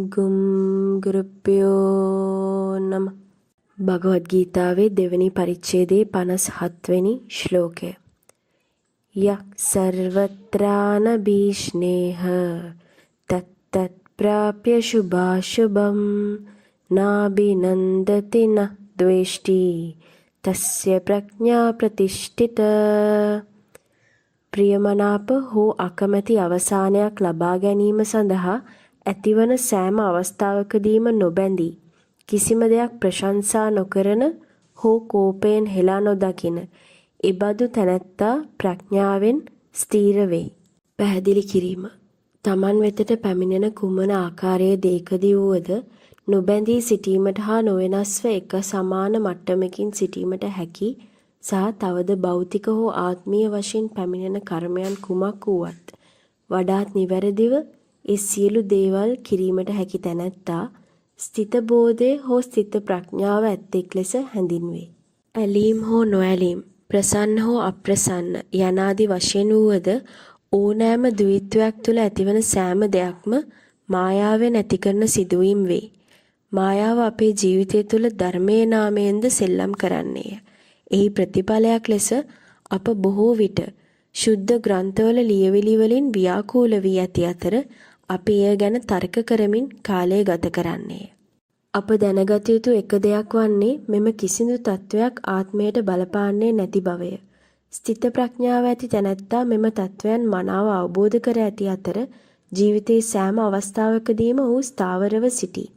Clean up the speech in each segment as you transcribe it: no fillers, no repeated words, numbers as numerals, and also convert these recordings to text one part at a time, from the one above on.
ගුම් ගුරුප්පයෝ නම. භගවද් ගීතාවේ දෙවැනි පරිච්ඡේදයේ 57 වෙනි ශ්ලෝකය. යක් සර්වත්‍රාන භීෂ්ණේහ තත්තත් ප්‍රාප්‍ය සුභාශුභම් නාබිනන්දති න ද්වේෂ්ටි තස්ය ප්‍රඥා ප්‍රතිෂ්ඨිත. ප්‍රියමනාප හෝ අකමැති අවසානයක් ලබා ගැනීම සඳහා ඇතිවන සෑම අවස්ථාවකදීම නොබැඳී කිසිම දෙයක් ප්‍රශංසා නොකරන හෝ කෝපයෙන් හෙලා නොදකින එබඳු තැනැත්තා ප්‍රඥාවෙන් ස්ථීර වෙයි. පැහැදිලි කිරීම. තමන් වෙතට පැමිණෙන කුමන ආකාරයේ දේකදී වුවද නොබැඳී සිටීමට හා නොවෙනස්ව එක සමාන මට්ටමකින් සිටීමට හැකි සහ තවද භෞතික හෝ ආත්මීය වශයෙන් පැමිණෙන කර්මයන් කුමක් වුවත් වඩාත් නිවැරදිව ඒ සියලු දේවල් කිරීමට හැකි තැනැත්තා ස්ථිත බෝධය හෝ ස්ථිත ප්‍රඥාව ඇත්තෙක් ලෙස හැඳින්වේ. ඇලීම් හෝ නොඇලීම්, ප්‍රසන්න හෝ අප්‍රසන්න යනාදි වශයෙන් වුවද ඕනෑම ද්විත්වයක් තුළ ඇතිවන සෑම දෙයක්ම මායාවෙන් ඇති කරන සිදුවීම් වේ. මායාව අපේ ජීවිතය තුළ ධර්මයේ නාමයෙන්ද සෙල්ලම් කරන්නේය. එහි ප්‍රතිඵලයක් ලෙස අප බොහෝ විට ශුද්ධ ග්‍රන්ථවල ලියවිලි වලින් ව්‍යාකූල වී ඇති අතර අපි එය ගැන තර්ක කරමින් කාලය ගත කරන්නේය. අප දැනගත යුතු එක දෙයක් වන්නේ මෙම කිසිදු තත්වයක් ආත්මයට බලපාන්නේ නැති බවය. ස්ථිත ප්‍රඥාව ඇති තැනැත්තා මෙම තත්වයන් මනාව අවබෝධ කර ඇති අතර ජීවිතයේ සෑම අවස්ථාවකදීම ඔහු ස්ථාවරව සිටී.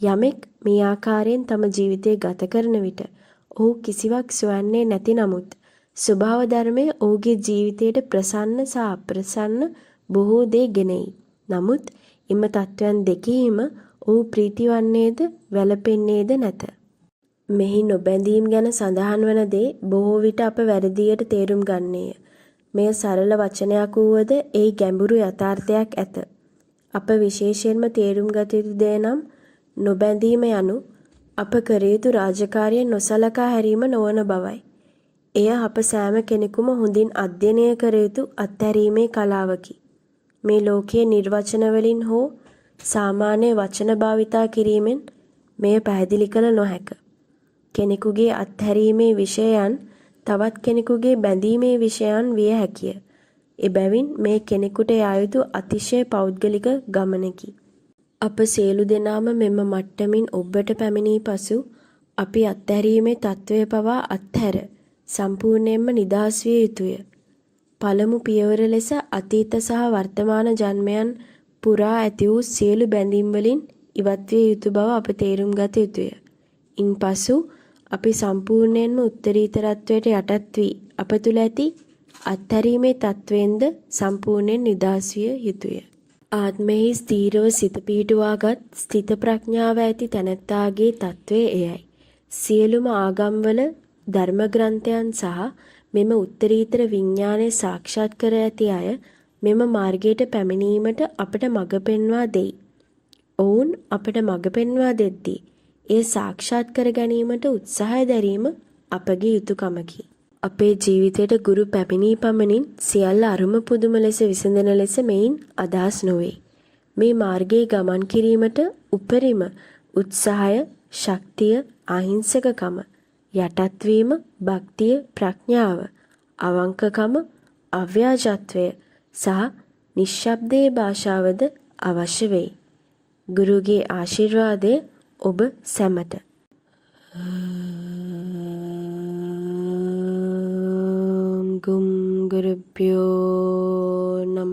යමෙක් මේ ආකාරයෙන් තම ජීවිතය ගත කරන විට ඔහු කිසිවක් සොයන්නේ නැති නමුත් ස්වභාව ධර්මය ඔහුගේ ජීවිතයට ප්‍රසන්න සහ අප්‍රසන්න බොහෝ දේ ගෙනෙයි. නමුත් එම තත්වයන් දෙකෙහිම ඔහු ප්‍රීති වන්නේද වැළපෙන්නේද නැත. මෙහි නොබැඳීම් ගැන සඳහන් වන දේ බොහෝ විට අප වැරදියට තේරුම් ගන්නේය. මෙය සරල වචනයක් වුවද එහි ගැඹුරු යථාර්ථයක් ඇත. අප විශේෂයෙන්ම තේරුම් ගත යුතු දේ නම් නොබැඳීම යනු අප කර යුතු රාජකාරිය නොසලකා හැරීම නොවන බවයි. එය අප සෑම කෙනෙකුම හොඳින් අධ්‍යයනය කර යුතු අත්හැරීමේ කලාවකි. මේ ලෝකයේ නිර්වචන වලින් හෝ සාමාන්‍ය වචන භාවිතා කිරීමෙන් මෙය පැහැදිලි කළ නොහැක. කෙනෙකුගේ අත්හැරීමේ විෂයයන් තවත් කෙනෙකුගේ බැඳීමේ විෂයයන් විය හැකිය. එබැවින් මේ කෙනෙකුට යා යුතු අතිශය පෞද්ගලික ගමනකි. අප සියලු දෙනාම මෙම මට්ටමින් ඔබට පැමිණී පසු අපි අත්හැරීමේ తත්වය පවා අත්හැර සම්පූර්ණයෙන්ම නිදහස් විය යුතුය. පළමු පියවර ලෙස අතීත සහ වර්තමාන ජන්මයන් පුරා ඇති වූ සියලු බැඳීම් වලින් ඉවත් විය යුතු බව අප තේරුම් ගත යුතුය. ඉන්පසු අපි සම්පූර්ණයෙන්ම උත්තරීතරත්වයට යටත් වී අප තුළ ඇති අත්හැරීමේ తත්වෙන්ද සම්පූර්ණයෙන් නිදහස් විය යුතුය. ආත්මෙහි ස්ථීරව සිත පිහිටුවාගත් ස්ථිත ප්‍රඥාව ඇති තැනැත්තාගේ తත්වය එයයි. සියලුම ආගම්වල ධර්ම ග්‍රන්ථයන් සහ මෙම උත්තරීතර විඥානය සාක්ෂාත් කර ඇති අය මෙම මාර්ගයට පැමිණීමට අපට මඟ පෙන්වා දෙයි. ඔවුන් අපට මඟ පෙන්වා දෙද්දී එය සාක්ෂාත් කර ගැනීමට උත්සාහය දැරීම අපගේ යුතුයකමකි. අපේ ජීවිතයට ගුරු පැමිණී පමණින් සියල්ල අරුම පුදුම ලෙස විසඳන ලෙස මෙයින් අදහස් නොවේ. මේ මාර්ගයේ ගමන් කිරීමට උපරිම උත්සාහය, ශක්තිය, අහිංසකකම, යටත්වීම, භක්තිය, ප්‍රඥාව, අවංකකම, අව්‍යාජත්වය සහ නිශ්ශබ්දයේ භාෂාවද අවශ්‍ය වෙයි. ගුරුගේ ආශිර්වාදය ඔබ සැමට. ගුම් ගුරුප්පයෝ නම.